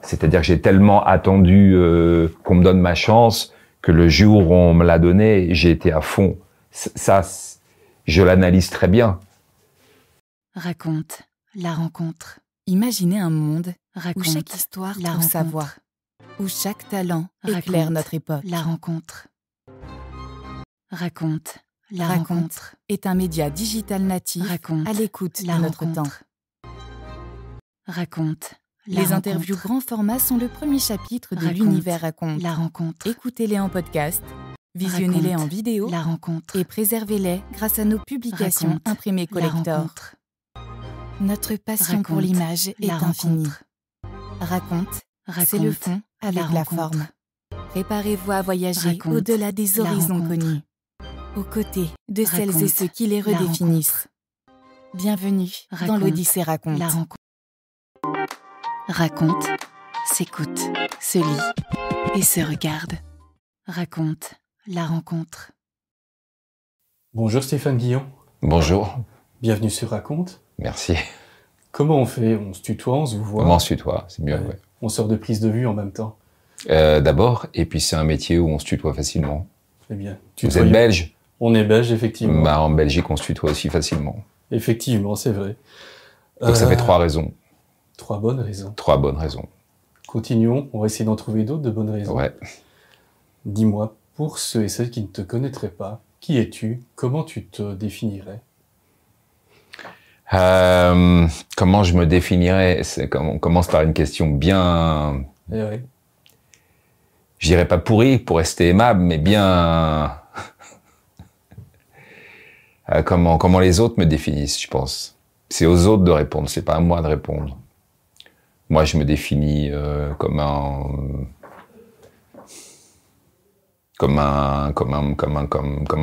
C'est-à-dire que j'ai tellement attendu qu'on me donne ma chance que le jour où on me l'a donné, j'ai été à fond. Ça, je l'analyse très bien. Raconte la rencontre. Imaginez un monde où chaque histoire trouve sa voix, où chaque talent éclaire notre époque. La rencontre. Raconte la rencontre est un média digital natif à l'écoute de notre temps. Raconte. Les interviews grand format sont le premier chapitre de l'univers Raconte. La rencontre. Écoutez-les en podcast, visionnez-les en vidéo la rencontre. Et préservez-les grâce à nos publications imprimées collector. Notre passion pour l'image est infinie. Raconte, c'est le fond avec la forme. Préparez-vous à voyager au-delà des horizons connus, aux côtés de celles et ceux qui les redéfinissent. Bienvenue dans l'Odyssée Raconte. Raconte, s'écoute, se lit et se regarde. Raconte la rencontre. Bonjour Stéphane Guillon. Bonjour. Bienvenue sur Raconte. Merci. Comment on fait? On se tutoie, on se voit? Comment on se tutoie? C'est mieux, ouais. On sort de prise de vue en même temps. D'abord, et puis c'est un métier où on se tutoie facilement. Très bien. Vous êtes belge? On est belge, effectivement. Bah, en Belgique, on se tutoie aussi facilement. Effectivement, c'est vrai. Donc ça fait 3 raisons. 3 bonnes raisons. 3 bonnes raisons. Continuons, on va essayer d'en trouver d'autres de bonnes raisons. Ouais. Dis-moi, pour ceux et celles qui ne te connaîtraient pas, qui es-tu? Comment tu te définirais? Comment je me définirais? On commence par une question bien... Eh oui. Je dirais pas pourrie pour rester aimable, mais bien... comment les autres me définissent, je pense. C'est aux autres de répondre, c'est pas à moi de répondre. Moi, je me définis comme un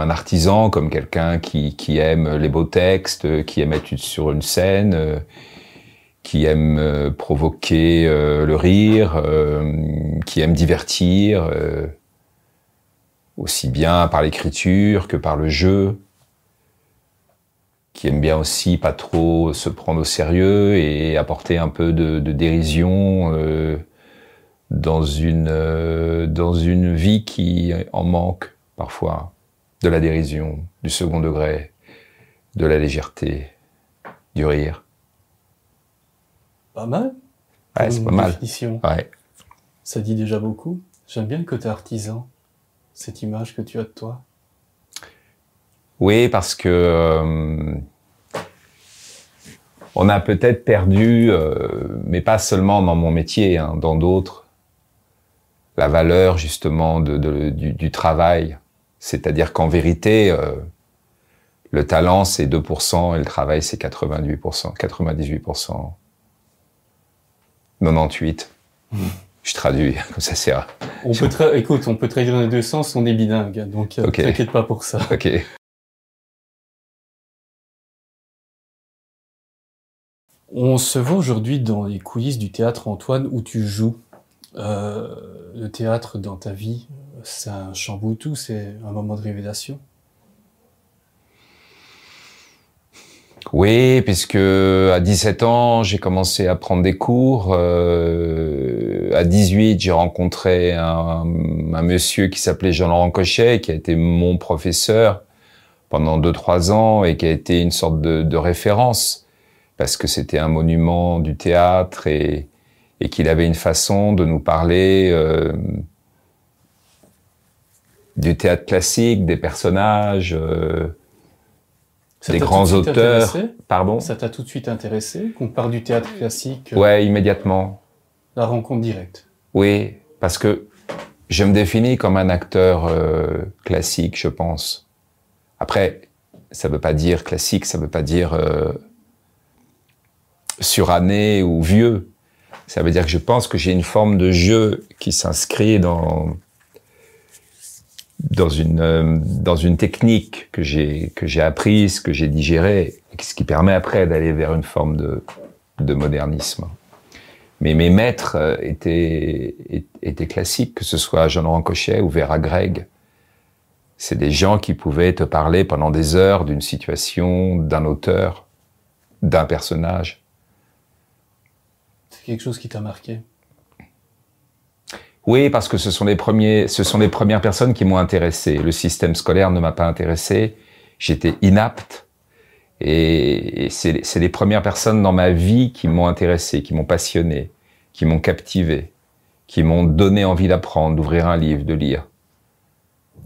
artisan, comme quelqu'un qui aime les beaux textes, qui aime être sur une scène, qui aime provoquer le rire, qui aime divertir, aussi bien par l'écriture que par le jeu, qui aime bien aussi pas trop se prendre au sérieux et apporter un peu de dérision dans une vie qui en manque parfois, de la dérision, du second degré, de la légèreté, du rire. Pas mal. Ouais, c'est pas mal. Définition. Ouais. Ça dit déjà beaucoup. J'aime bien le côté artisan, cette image que tu as de toi. Oui, parce que on a peut-être perdu, mais pas seulement dans mon métier, hein, dans d'autres, la valeur justement du travail. C'est-à-dire qu'en vérité, le talent c'est 2% et le travail c'est 88%, 98%, 98%. Je traduis, comme ça c'est rare. Écoute, on peut traduire dans les deux sens, on est bilingue, donc Okay. t'inquiète pas pour ça. Ok. On se voit aujourd'hui dans les coulisses du théâtre Antoine où tu joues. Le théâtre dans ta vie, c'est un chamboule-tout, c'est un moment de révélation. Oui, puisque à 17 ans, j'ai commencé à prendre des cours. À 18, j'ai rencontré un monsieur qui s'appelait Jean-Laurent Cochet, qui a été mon professeur pendant 2-3 ans et qui a été une sorte de référence, parce que c'était un monument du théâtre et qu'il avait une façon de nous parler du théâtre classique, des personnages... des grands auteurs. Pardon? Ça t'a tout de suite intéressé qu'on parle du théâtre classique? Ouais, immédiatement. La rencontre directe. Oui, parce que je me définis comme un acteur classique, je pense. Après, ça veut pas dire classique, ça veut pas dire suranné ou vieux. Ça veut dire que je pense que j'ai une forme de jeu qui s'inscrit dans une technique que j'ai apprise, que j'ai digérée, ce qui permet après d'aller vers une forme de modernisme. Mais mes maîtres étaient classiques, que ce soit Jean-Laurent Cochet ou Vera Gregg. C'est des gens qui pouvaient te parler pendant des heures d'une situation, d'un auteur, d'un personnage. C'est quelque chose qui t'a marqué? Oui, parce que ce sont les premières personnes qui m'ont intéressé. Le système scolaire ne m'a pas intéressé. J'étais inapte. Et c'est les premières personnes dans ma vie qui m'ont intéressé, qui m'ont passionné, qui m'ont captivé, qui m'ont donné envie d'apprendre, d'ouvrir un livre, de lire.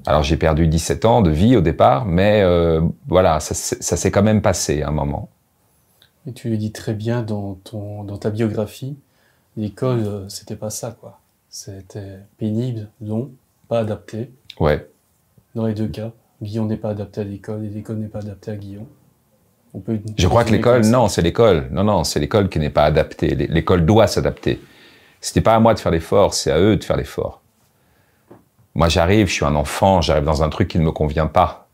Alors j'ai perdu 17 ans de vie au départ, mais voilà, ça s'est quand même passé à un moment. Et tu le dis très bien dans ta biographie, l'école, c'était pas ça, quoi. C'était pénible, long, pas adapté. Ouais. Dans les deux cas, Guillaume n'est pas adapté à l'école et l'école n'est pas adaptée à Guillaume. Je crois que l'école, non, c'est l'école. Non, c'est l'école qui n'est pas adaptée. L'école doit s'adapter. C'était pas à moi de faire l'effort, c'est à eux de faire l'effort. Moi, je suis un enfant, j'arrive dans un truc qui ne me convient pas.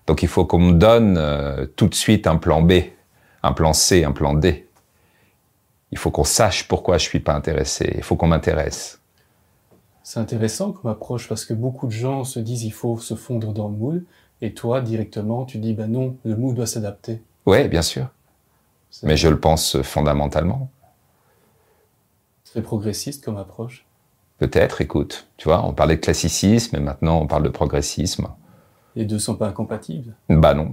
Donc, il faut qu'on me donne tout de suite un plan B, un plan C, un plan D. Il faut qu'on sache pourquoi je suis pas intéressé. Il faut qu'on m'intéresse. C'est intéressant comme approche parce que beaucoup de gens se disent il faut se fondre dans le moule et toi, directement, tu dis ben non, le moule doit s'adapter. Oui, bien sûr. Mais je le pense fondamentalement. C'est progressiste comme approche. Peut-être, écoute, tu vois, on parlait de classicisme et maintenant on parle de progressisme. Les deux sont pas incompatibles? Bah non.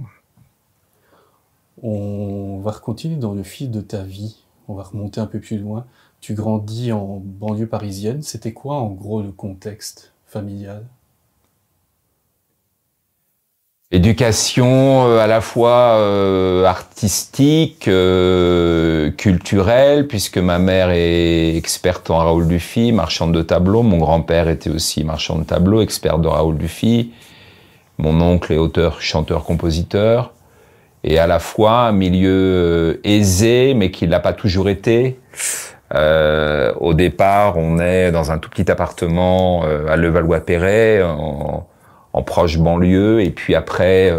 On va continuer dans le fil de ta vie. On va remonter un peu plus loin. Tu grandis en banlieue parisienne. C'était quoi, en gros, le contexte familial? Éducation à la fois artistique, culturelle, puisque ma mère est experte en Raoul Dufy, marchande de tableaux. Mon grand-père était aussi marchand de tableaux, expert de Raoul Dufy. Mon oncle est auteur, chanteur, compositeur. Et à la fois un milieu aisé, mais qui ne l'a pas toujours été. Au départ, on est dans un tout petit appartement à Levallois-Perret, en proche banlieue, et puis après,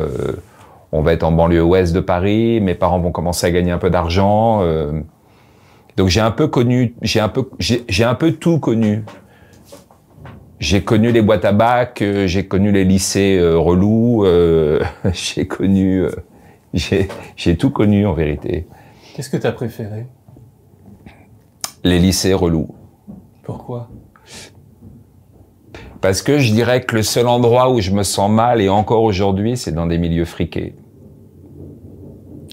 on va être en banlieue ouest de Paris. Mes parents vont commencer à gagner un peu d'argent. Donc j'ai un peu tout connu. J'ai connu les boîtes à bac, j'ai connu les lycées relous, j'ai tout connu en vérité. Qu'est-ce que tu as préféré? Les lycées relous. Pourquoi? Parce que je dirais que le seul endroit où je me sens mal, et encore aujourd'hui, c'est dans des milieux friqués.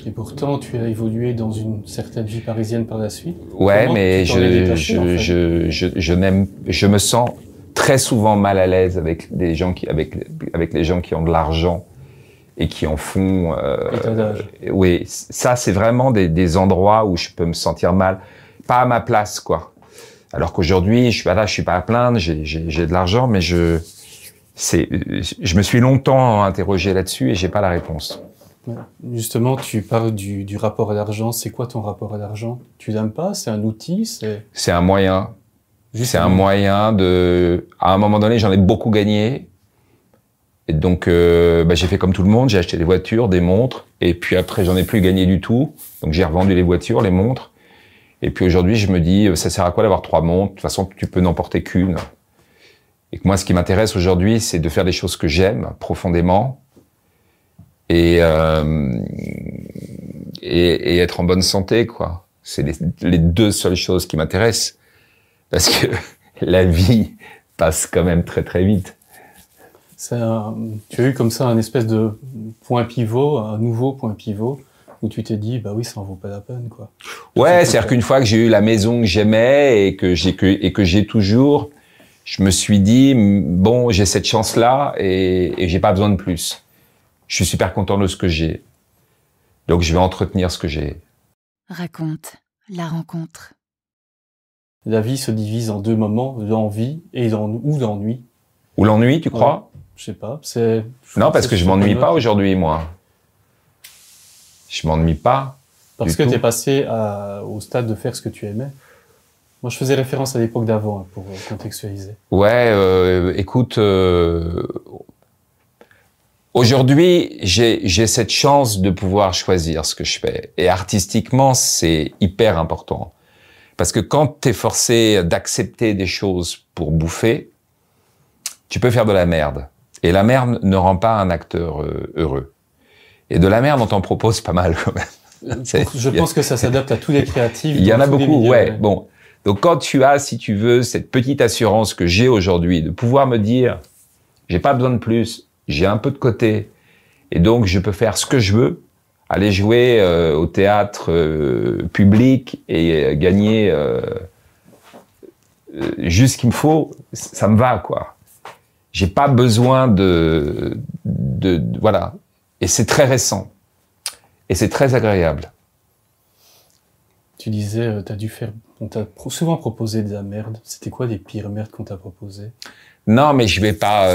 Et pourtant, tu as évolué dans une certaine vie parisienne par la suite. Ouais, mais je me sens très souvent mal à l'aise avec les gens avec les gens qui ont de l'argent et qui en font. Oui, ça c'est vraiment des endroits où je peux me sentir mal, pas à ma place, quoi. Alors qu'aujourd'hui, je suis pas à plaindre, j'ai de l'argent, mais je me suis longtemps interrogé là-dessus et j'ai pas la réponse. Justement, tu parles du rapport à l'argent. C'est quoi ton rapport à l'argent? Tu l'aimes pas? C'est un outil? C'est un moyen. C'est un moyen de... À un moment donné, j'en ai beaucoup gagné. Et donc, j'ai fait comme tout le monde. J'ai acheté des voitures, des montres. Et puis après, j'en ai plus gagné du tout. Donc, j'ai revendu les voitures, les montres. Et puis aujourd'hui, je me dis, ça sert à quoi d'avoir 3 montres? De toute façon, tu peux n'en porter qu'une. Et que moi, ce qui m'intéresse aujourd'hui, c'est de faire des choses que j'aime profondément. Et être en bonne santé, quoi. C'est les deux seules choses qui m'intéressent. Parce que la vie passe quand même très très vite. Tu as eu comme ça un espèce de point pivot, un nouveau point pivot, où tu t'es dit, bah oui, ça en vaut pas la peine, quoi. Ouais, c'est-à-dire qu'une fois que j'ai eu la maison que j'aimais et que j'ai toujours, je me suis dit, bon, j'ai cette chance-là et j'ai pas besoin de plus. Je suis super content de ce que j'ai. Donc, je vais entretenir ce que j'ai. Raconte la rencontre. La vie se divise en deux moments, l'envie ou l'ennui. Ou l'ennui, tu crois? Ouais, je sais pas. Non, parce que je m'ennuie pas aujourd'hui, moi. Je m'ennuie pas. Parce que tu es passé au stade de faire ce que tu aimais. Moi, je faisais référence à l'époque d'avant, hein, pour contextualiser. Ouais, écoute... Aujourd'hui, j'ai cette chance de pouvoir choisir ce que je fais. Et artistiquement, c'est hyper important. Parce que quand t'es forcé d'accepter des choses pour bouffer, tu peux faire de la merde. Et la merde ne rend pas un acteur heureux. Et de la merde, on t'en propose pas mal quand même. Je pense que ça s'adapte à tous les créatifs. Il y en a beaucoup, ouais. Bon, Donc quand tu as, si tu veux, cette petite assurance que j'ai aujourd'hui, de pouvoir me dire, j'ai pas besoin de plus, j'ai un peu de côté, et donc je peux faire ce que je veux, aller jouer au théâtre public et gagner juste ce qu'il me faut, ça me va, quoi. J'ai pas besoin voilà. Et c'est très récent. Et c'est très agréable. Tu disais, on t'a souvent proposé de la merde. C'était quoi les pires merdes qu'on t'a proposées? Non, mais je vais pas.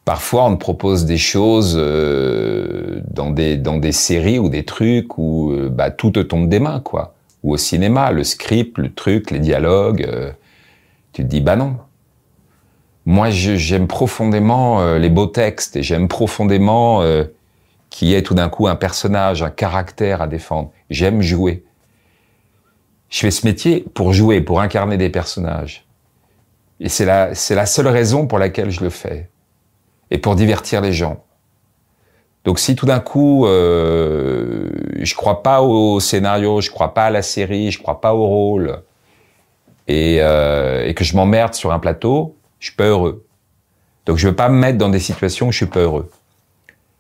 Parfois, on te propose des choses dans des séries ou des trucs où tout te tombe des mains, quoi. Ou au cinéma, le script, le truc, les dialogues. Tu te dis, non. Moi, j'aime profondément les beaux textes et j'aime profondément qu'il y ait tout d'un coup un personnage, un caractère à défendre. J'aime jouer. Je fais ce métier pour jouer, pour incarner des personnages. Et c'est la seule raison pour laquelle je le fais. Et pour divertir les gens. Donc si tout d'un coup, je crois pas au scénario, je crois pas à la série, je crois pas au rôle, et que je m'emmerde sur un plateau, je suis pas heureux. Donc je veux pas me mettre dans des situations où je suis pas heureux.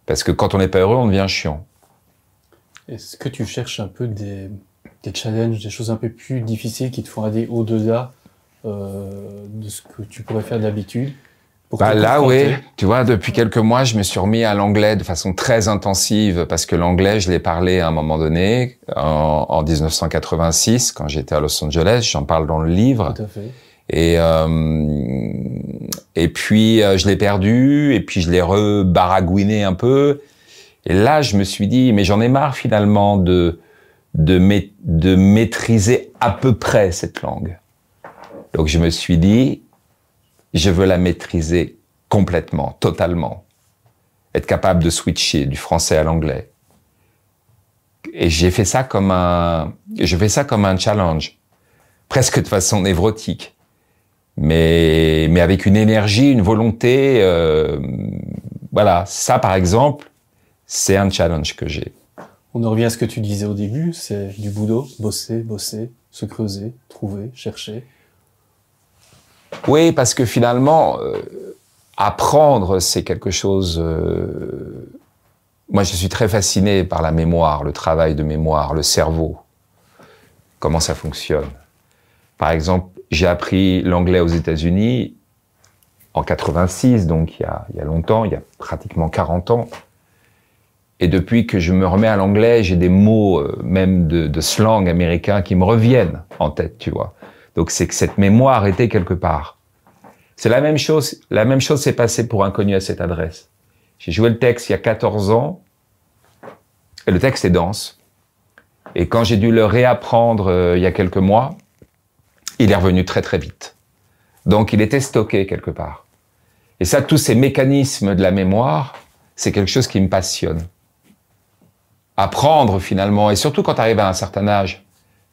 Parce que quand on n'est pas heureux, on devient chiant. Est-ce que tu cherches un peu des challenges, des choses un peu plus difficiles qui te font aller au-delà de ce que tu pourrais faire d'habitude? Là, oui. Tu vois, depuis quelques mois, je me suis remis à l'anglais de façon très intensive parce que l'anglais, je l'ai parlé à un moment donné, en 1986, quand j'étais à Los Angeles. J'en parle dans le livre. Tout à fait. Et puis, je l'ai perdu, et puis je l'ai rebaragouiné un peu. Et là, je me suis dit, mais j'en ai marre finalement de maîtriser à peu près cette langue. Donc, je me suis dit, je veux la maîtriser complètement, totalement. Être capable de switcher du français à l'anglais. Et je fais ça comme un challenge. Presque de façon névrotique. Mais avec une énergie, une volonté, voilà. Ça, par exemple, c'est un challenge que j'ai. On en revient à ce que tu disais au début, c'est du boulot, bosser, se creuser, trouver, chercher. Oui, parce que finalement, apprendre, c'est quelque chose... Moi, je suis très fasciné par la mémoire, le travail de mémoire, le cerveau. Comment ça fonctionne. Par exemple, j'ai appris l'anglais aux États-Unis en 86, donc il y a longtemps, il y a pratiquement 40 ans. Et depuis que je me remets à l'anglais, j'ai des mots, même de slang américain, qui me reviennent en tête, tu vois. Donc c'est que cette mémoire était quelque part. C'est la même chose s'est passée pour Inconnu à cette adresse. J'ai joué le texte il y a 14 ans, et le texte est dense. Et quand j'ai dû le réapprendre il y a quelques mois, il est revenu très très vite. Donc il était stocké quelque part. Et ça, tous ces mécanismes de la mémoire, c'est quelque chose qui me passionne. Apprendre finalement, et surtout quand tu arrives à un certain âge,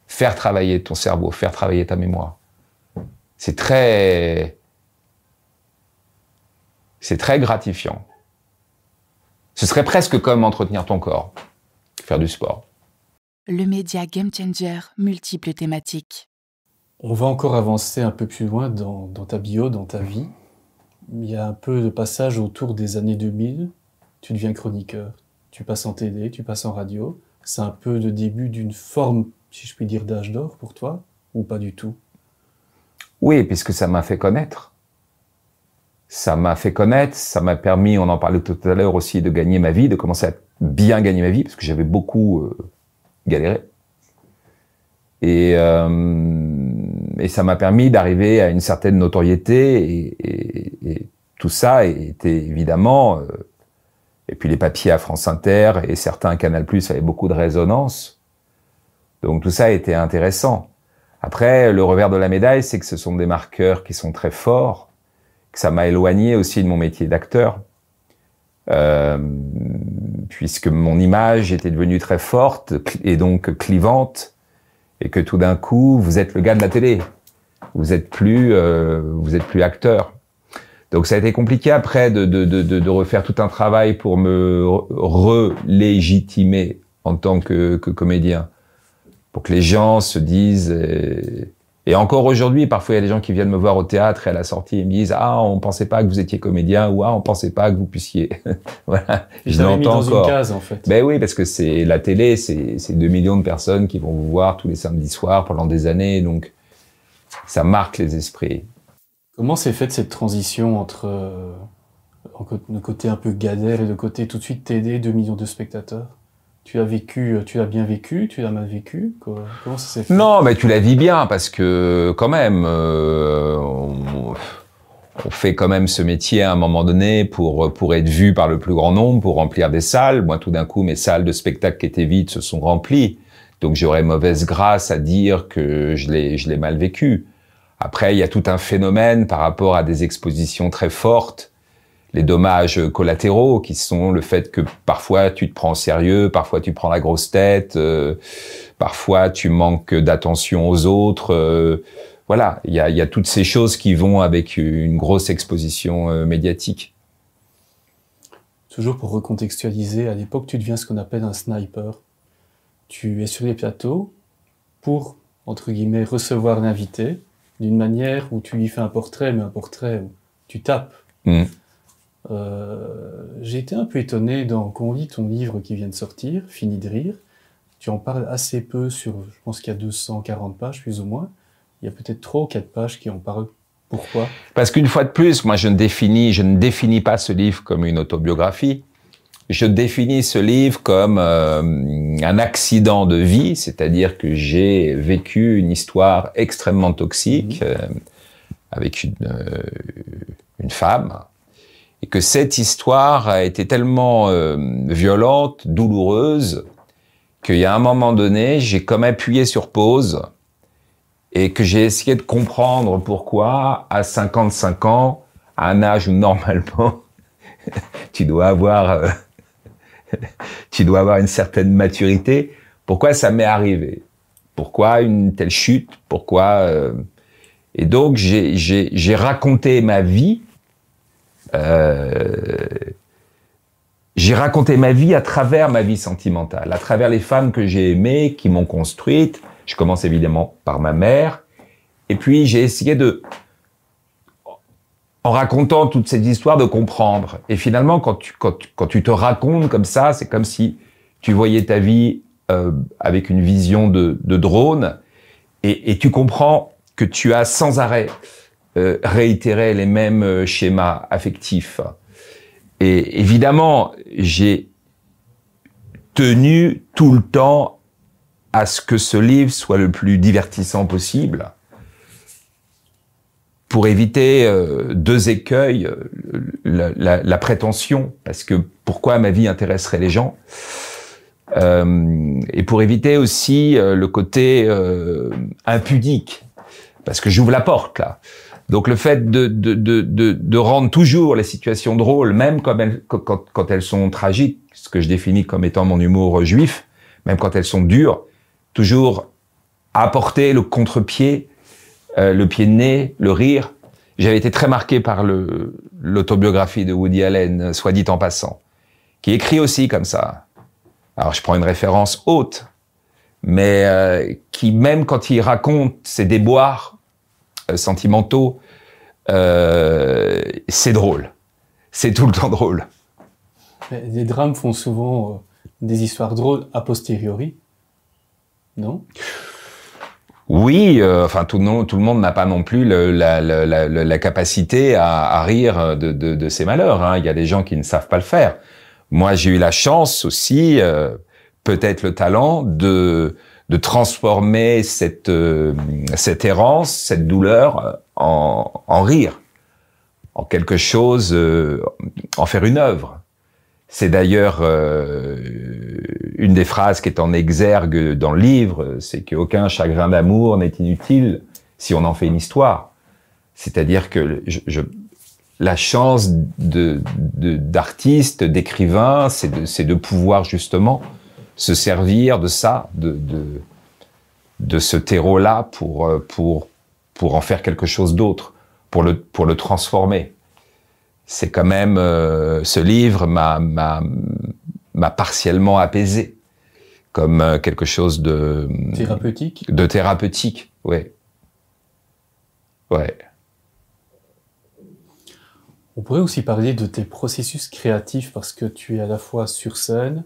faire travailler ton cerveau, faire travailler ta mémoire. C'est très gratifiant. Ce serait presque comme entretenir ton corps, faire du sport. Le média Game Changer, multiples thématiques. On va encore avancer un peu plus loin dans ta bio, dans ta vie. Il y a un peu de passage autour des années 2000. Tu deviens chroniqueur. Tu passes en télé, tu passes en radio. C'est un peu le début d'une forme, si je puis dire, d'âge d'or pour toi, ou pas du tout? Oui, puisque ça m'a fait connaître. Ça m'a permis, on en parlait tout à l'heure aussi, de gagner ma vie, de commencer à bien gagner ma vie, parce que j'avais beaucoup galéré. Et ça m'a permis d'arriver à une certaine notoriété, et tout ça était évidemment... et puis les papiers à France Inter et certains Canal+ avaient beaucoup de résonance. Donc tout ça était intéressant. Après, le revers de la médaille, c'est que ce sont des marqueurs qui sont très forts, que ça m'a éloigné aussi de mon métier d'acteur, puisque mon image était devenue très forte et donc clivante, et que tout d'un coup, vous êtes le gars de la télé. Vous êtes plus acteur. Donc ça a été compliqué après de refaire tout un travail pour me relégitimer en tant que comédien, pour que les gens se disent. Et encore aujourd'hui, parfois il y a des gens qui viennent me voir au théâtre et à la sortie ils me disent on pensait pas que vous étiez comédien ou on pensait pas que vous puissiez. Voilà. Je l'entends encore. Une case en fait. Ben oui, parce que c'est la télé, c'est 2 millions de personnes qui vont vous voir tous les samedis soirs pendant des années, donc ça marque les esprits. Comment s'est faite cette transition entre le côté un peu Gadair et le côté tout de suite TD, 2 millions de spectateurs? Tu l'as vécu, tu l'as bien vécu, tu l'as mal vécu? Comment ça s'est fait? Non, mais tu la vis bien parce que quand même, on fait quand même ce métier à un moment donné pour être vu par le plus grand nombre, pour remplir des salles. Moi, tout d'un coup, mes salles de spectacle qui étaient vides se sont remplies. Donc, j'aurais mauvaise grâce à dire que je l'ai mal vécu. Après, il y a tout un phénomène par rapport à des expositions très fortes, les dommages collatéraux qui sont le fait que parfois tu te prends au sérieux, parfois tu prends la grosse tête, parfois tu manques d'attention aux autres. Voilà, il y a toutes ces choses qui vont avec une grosse exposition médiatique. Toujours pour recontextualiser, à l'époque, tu deviens ce qu'on appelle un sniper. Tu es sur les plateaux pour, entre guillemets, recevoir l'invité d'une manière où tu lui fais un portrait, mais un portrait où tu tapes. J'ai été un peu étonné quand on lit ton livre qui vient de sortir, Fini de rire. Tu en parles assez peu je pense qu'il y a 240 pages plus ou moins. Il y a peut-être 3 ou 4 pages qui en parlent. Pourquoi? Parce qu'une fois de plus, moi je ne définis pas ce livre comme une autobiographie. Je définis ce livre comme un accident de vie, c'est-à-dire que j'ai vécu une histoire extrêmement toxique avec une femme, et que cette histoire a été tellement violente, douloureuse, qu'il y a un moment donné, j'ai comme appuyé sur pause et que j'ai essayé de comprendre pourquoi, à 55 ans, à un âge où normalement tu dois avoir une certaine maturité, pourquoi ça m'est arrivé, pourquoi une telle chute, pourquoi et donc j'ai raconté ma vie. J'ai raconté ma vie à travers ma vie sentimentale, à travers les femmes que j'ai aimées, qui m'ont construite. Je commence évidemment par ma mère, et puis j'ai essayé en racontant toute cette histoire, de comprendre. Et finalement, quand tu te racontes comme ça, c'est comme si tu voyais ta vie avec une vision de drone, et tu comprends que tu as sans arrêt réitéré les mêmes schémas affectifs. Et évidemment, j'ai tenu tout le temps à ce que ce livre soit le plus divertissant possible, pour éviter 2 écueils, la prétention, parce que pourquoi ma vie intéresserait les gens, et pour éviter aussi le côté impudique, parce que j'ouvre la porte là. Donc le fait de rendre toujours les situations drôles, même quand elles sont tragiques, ce que je définis comme étant mon humour juif, même quand elles sont dures, toujours apporter le contre-pied, le pied de nez, le rire. J'avais été très marqué par l'autobiographie de Woody Allen, soit dit en passant, qui écrit aussi comme ça. Alors je prends une référence haute, mais qui, même quand il raconte ses déboires sentimentaux, c'est drôle. C'est tout le temps drôle. Mais les drames font souvent des histoires drôles a posteriori, non? Oui, enfin tout le monde n'a pas non plus la capacité à rire de ses malheurs. Hein. Il y a des gens qui ne savent pas le faire. Moi, j'ai eu la chance aussi, peut-être le talent, de transformer cette errance, cette douleur en rire, en quelque chose, en faire une œuvre. C'est d'ailleurs une des phrases qui est en exergue dans le livre, c'est qu'aucun chagrin d'amour n'est inutile si on en fait une histoire. C'est-à-dire que la chance d'artiste, d'écrivain, c'est de pouvoir justement se servir de ça, de ce terreau-là pour pour en faire quelque chose d'autre, pour le transformer. C'est quand même ce livre m'a partiellement apaisé, comme quelque chose de thérapeutique. De thérapeutique, ouais. Ouais. On pourrait aussi parler de tes processus créatifs parce que tu es à la fois sur scène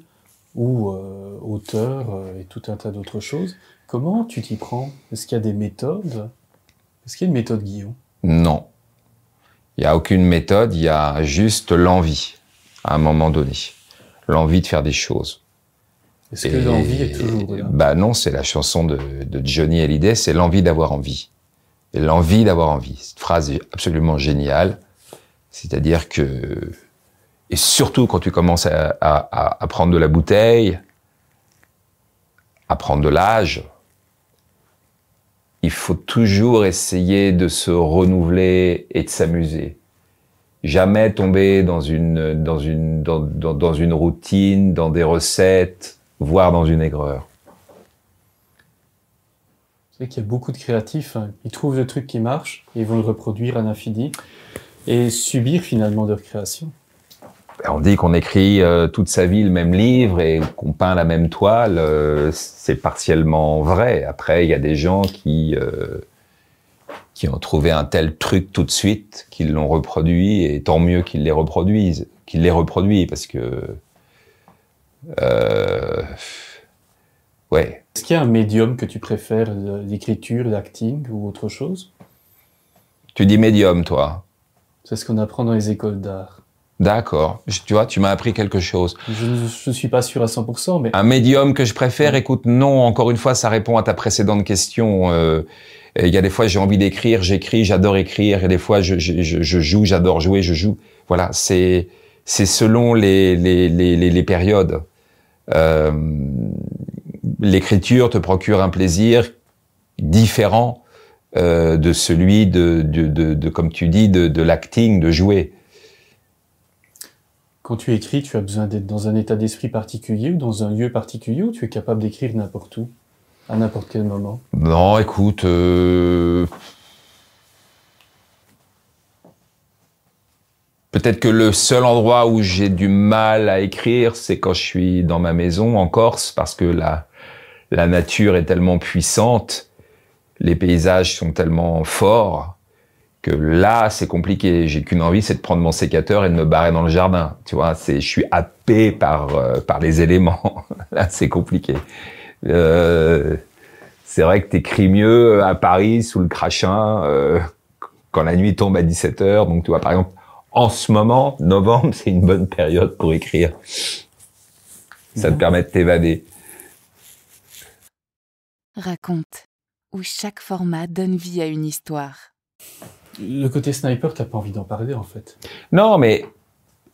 ou auteur et tout un tas d'autres choses. Comment tu t'y prends? Est-ce qu'il y a des méthodes? Est-ce qu'il y a une méthode, Guillaume? Non. Il n'y a aucune méthode, il y a juste l'envie, à un moment donné. L'envie de faire des choses. Est-ce que l'envie est toujours là? Bah non, c'est la chanson de Johnny Hallyday, c'est l'envie d'avoir envie. Et l'envie d'avoir envie. Cette phrase est absolument géniale. C'est-à-dire que, et surtout quand tu commences à prendre de la bouteille, à prendre de l'âge, il faut toujours essayer de se renouveler et de s'amuser. Jamais tomber dans une routine, dans des recettes, voire dans une aigreur. C'est vrai qu'il y a beaucoup de créatifs, hein. Ils trouvent le truc qui marche et ils vont le reproduire à l'infini et subir finalement leur création. On dit qu'on écrit toute sa vie le même livre et qu'on peint la même toile, c'est partiellement vrai. Après, il y a des gens qui ont trouvé un tel truc tout de suite, qu'ils l'ont reproduit, et tant mieux qu'ils les reproduisent, parce que ouais. Est-ce qu'il y a un médium que tu préfères, l'écriture, l'acting ou autre chose? Tu dis médium, toi? C'est ce qu'on apprend dans les écoles d'art. D'accord. Tu vois, tu m'as appris quelque chose. Je ne suis pas sûr à 100%, mais... Un médium que je préfère, écoute, non, encore une fois, ça répond à ta précédente question. Il y a des fois, j'ai envie d'écrire, j'écris, j'adore écrire, et des fois, je joue, j'adore jouer, je joue. Voilà, c'est selon les périodes. L'écriture te procure un plaisir différent de celui de comme tu dis, de l'acting, de jouer. Quand tu écris, tu as besoin d'être dans un état d'esprit particulier ou dans un lieu particulier, ou tu es capable d'écrire n'importe où, à n'importe quel moment? Non, écoute, peut-être que le seul endroit où j'ai du mal à écrire, c'est quand je suis dans ma maison en Corse, parce que la nature est tellement puissante, les paysages sont tellement forts, que là, c'est compliqué. J'ai qu'une envie, c'est de prendre mon sécateur et de me barrer dans le jardin. Tu vois, je suis happé par les éléments. Là, c'est compliqué. C'est vrai que t'écris mieux à Paris, sous le crachin, quand la nuit tombe à 17h. Donc, tu vois, par exemple, en ce moment, novembre, c'est une bonne période pour écrire. Ça te permet de t'évader. Raconte, où chaque format donne vie à une histoire. Le côté sniper, t'as pas envie d'en parler, en fait. Non, mais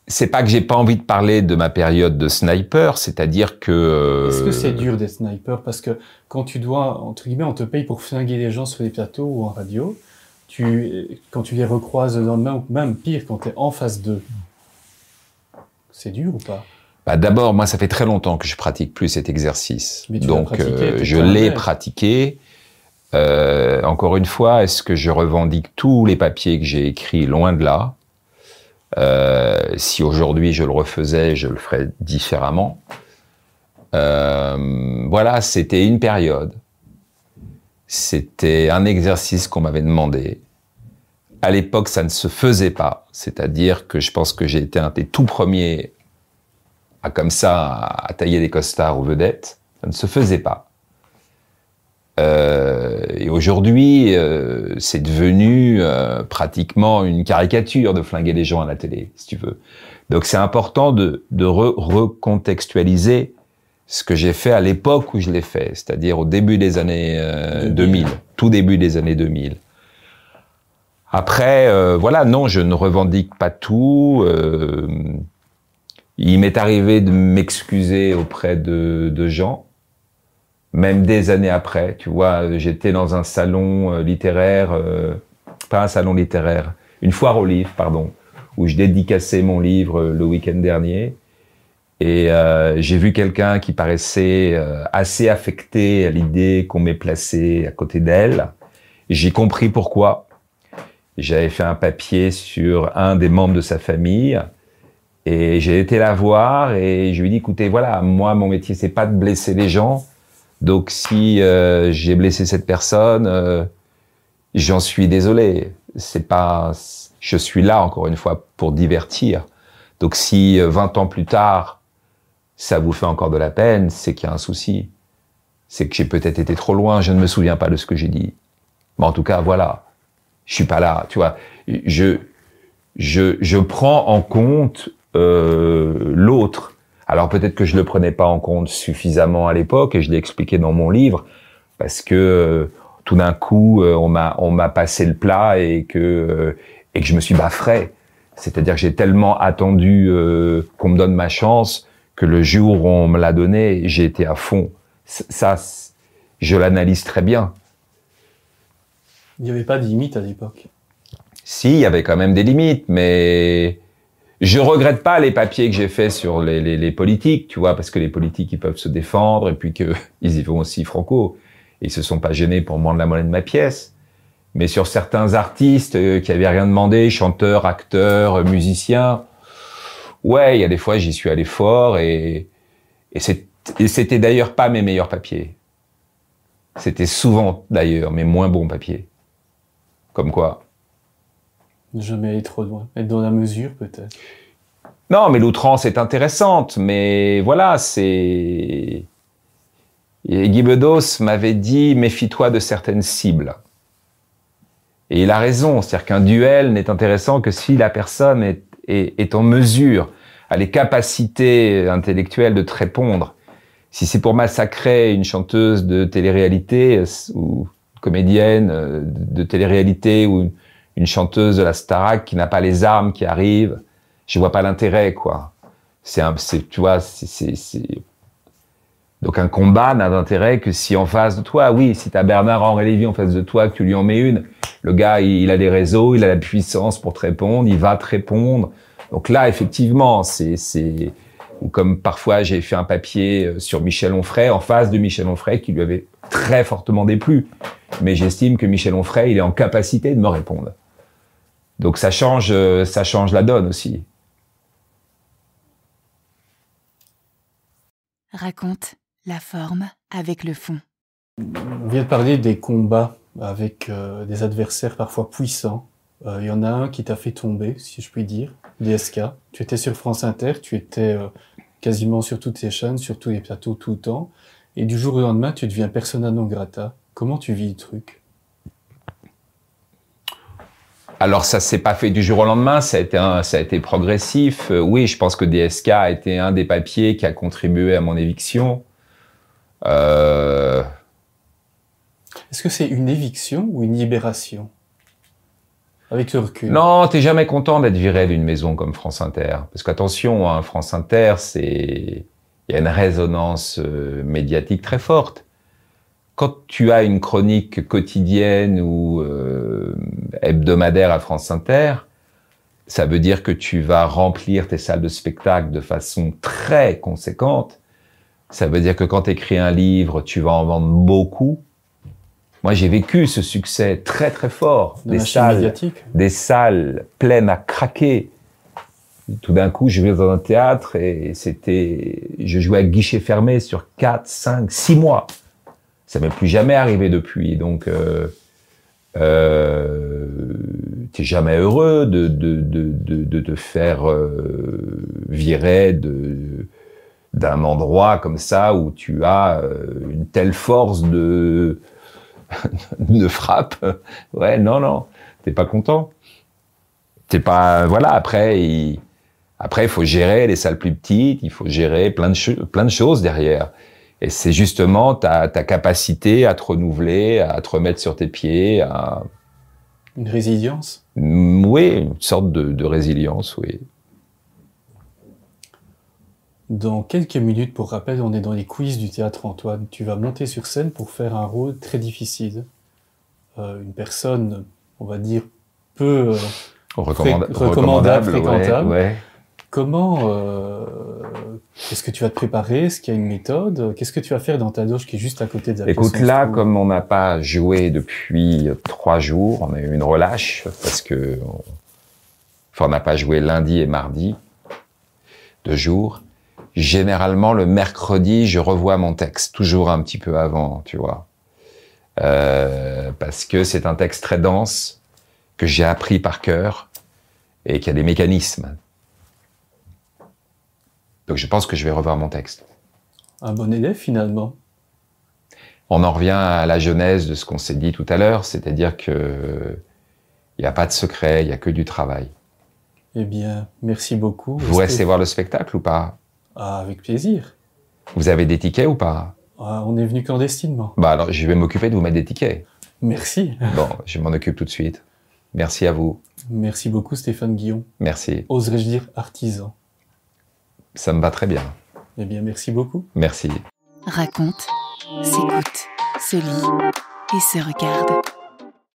c'est pas que j'ai pas envie de parler de ma période de sniper, c'est-à-dire que... Est-ce que c'est dur d'être sniper? Parce que quand tu dois, entre guillemets, on te paye pour flinguer les gens sur les plateaux ou en radio, quand tu les recroises le lendemain, ou même pire, quand t'es en face d'eux, c'est dur ou pas? Bah d'abord, moi, ça fait très longtemps que je pratique plus cet exercice. Mais tu donc, l'as pratiqué, je l'ai pratiqué. Encore une fois, est-ce que je revendique tous les papiers que j'ai écrits? Loin de là. Si aujourd'hui je le refaisais, je le ferais différemment. Voilà, c'était une période. C'était un exercice qu'on m'avait demandé. À l'époque, ça ne se faisait pas. C'est-à-dire que je pense que j'ai été un des tout premiers à tailler des costards aux vedettes. Ça ne se faisait pas. Et aujourd'hui, c'est devenu pratiquement une caricature de flinguer les gens à la télé, si tu veux. Donc c'est important de recontextualiser ce que j'ai fait à l'époque où je l'ai fait, c'est-à-dire au début des années 2000, tout début des années 2000. Après, voilà, non, je ne revendique pas tout. Il m'est arrivé de m'excuser auprès de gens. Même des années après, tu vois, j'étais dans un salon littéraire, pas un salon littéraire, une foire aux livres, pardon, où je dédicaçais mon livre le week-end dernier. Et j'ai vu quelqu'un qui paraissait assez affecté à l'idée qu'on m'ait placé à côté d'elle. J'ai compris pourquoi. J'avais fait un papier sur un des membres de sa famille et j'ai été la voir et je lui ai dit, écoutez, voilà, moi, mon métier, c'est pas de blesser les gens. Donc, si j'ai blessé cette personne, j'en suis désolé. C'est pas, je suis là, encore une fois, pour divertir. Donc, si 20 ans plus tard, ça vous fait encore de la peine, c'est qu'il y a un souci. C'est que j'ai peut-être été trop loin, je ne me souviens pas de ce que j'ai dit. Mais en tout cas, voilà. Je suis pas là, tu vois. Je prends en compte l'autre. Alors peut-être que je le prenais pas en compte suffisamment à l'époque, et je l'ai expliqué dans mon livre, parce que tout d'un coup, on m'a passé le plat et que je me suis baffré. C'est-à-dire que j'ai tellement attendu qu'on me donne ma chance que le jour où on me l'a donné, j'ai été à fond. Ça, je l'analyse très bien. Il n'y avait pas de limite à l'époque. Si, il y avait quand même des limites, mais je regrette pas les papiers que j'ai faits sur les politiques, tu vois, parce que les politiques, ils peuvent se défendre et puis que ils y vont aussi franco. Ils se sont pas gênés pour me rendre la monnaie de ma pièce. Mais sur certains artistes qui avaient rien demandé, chanteurs, acteurs, musiciens, ouais, il y a des fois, j'y suis allé fort et c'était d'ailleurs pas mes meilleurs papiers. C'était souvent, d'ailleurs, mes moins bons papiers. Comme quoi. Ne jamais aller trop loin. Être dans la mesure, peut-être. Non, mais l'outrance est intéressante, mais voilà, c'est... Et Guy Bedos m'avait dit, méfie-toi de certaines cibles. Et il a raison, c'est-à-dire qu'un duel n'est intéressant que si la personne est en mesure, a les capacités intellectuelles de te répondre. Si c'est pour massacrer une chanteuse de télé-réalité ou comédienne de télé-réalité ou une chanteuse de la Starac qui n'a pas les armes qui arrivent, je vois pas l'intérêt, quoi. Tu vois, donc un combat n'a d'intérêt que si en face de toi, oui, si t'as Bernard-Henri Lévy en face de toi, que tu lui en mets une, le gars, il a des réseaux, il a la puissance pour te répondre, il va te répondre. Donc là, effectivement, ou comme parfois j'ai fait un papier sur Michel Onfray, en face de Michel Onfray, qui lui avait très fortement déplu. Mais j'estime que Michel Onfray, il est en capacité de me répondre. Donc ça change la donne aussi. Raconte la forme avec le fond. On vient de parler des combats avec des adversaires parfois puissants. Il y en a un qui t'a fait tomber, si je puis dire, DSK. Tu étais sur France Inter, tu étais quasiment sur toutes ces chaînes, sur tous les plateaux, tout le temps. Et du jour au lendemain, tu deviens persona non grata. Comment tu vis le truc? Alors ça s'est pas fait du jour au lendemain, ça a été progressif. Oui, je pense que DSK a été un des papiers qui a contribué à mon éviction. Est-ce que c'est une éviction ou une libération? Avec le recul. Non, t'es jamais content d'être viré d'une maison comme France Inter. Parce qu'attention, hein, France Inter, il y a une résonance médiatique très forte. Quand tu as une chronique quotidienne ou hebdomadaire à France Inter, ça veut dire que tu vas remplir tes salles de spectacle de façon très conséquente. Ça veut dire que quand tu écris un livre, tu vas en vendre beaucoup. Moi, j'ai vécu ce succès très très fort. Des salles pleines à craquer. Tout d'un coup, je vais dans un théâtre et je jouais à guichet fermé sur 4, 5, 6 mois. Ça m'est plus jamais arrivé depuis. Donc, t'es jamais heureux de te faire virer d'un endroit comme ça où tu as une telle force de frappe. Ouais, non, t'es pas content. T'es pas, voilà, après, il faut gérer les salles plus petites, il faut gérer plein de choses derrière. Et c'est justement ta capacité à te renouveler, à te remettre sur tes pieds, à... Une résilience? Oui, une sorte de résilience, oui. Dans quelques minutes, pour rappel, on est dans les coulisses du Théâtre Antoine. Tu vas monter sur scène pour faire un rôle très difficile. Une personne, on va dire, peu recommandable, fréquentable. Ouais. Comment est-ce que tu vas te préparer? Est-ce qu'il y a une méthode? Qu'est-ce que tu vas faire dans ta loge qui est juste à côté de la pièce? Écoute, là, comme on n'a pas joué depuis 3 jours, on a eu une relâche parce que on n'a pas joué lundi et mardi, 2 jours. Généralement, le mercredi, je revois mon texte, toujours un petit peu avant, tu vois. Parce que c'est un texte très dense, que j'ai appris par cœur, et qu'il y a des mécanismes. Donc je pense que je vais revoir mon texte. Un bon élève, finalement. On en revient à la genèse de ce qu'on s'est dit tout à l'heure, c'est-à-dire que il n'y a pas de secret, il n'y a que du travail. Eh bien, merci beaucoup. Vous restez voir le spectacle ou pas? Ah, avec plaisir. Vous avez des tickets ou pas? Ah, on est venu clandestinement. Bah alors, je vais m'occuper de vous mettre des tickets. Merci. Bon, je m'en occupe tout de suite. Merci à vous. Merci beaucoup, Stéphane Guillon. Merci. Oserais-je dire artisan? Ça me va très bien. Eh bien, merci beaucoup. Merci. Raconte, s'écoute, se lit et se regarde.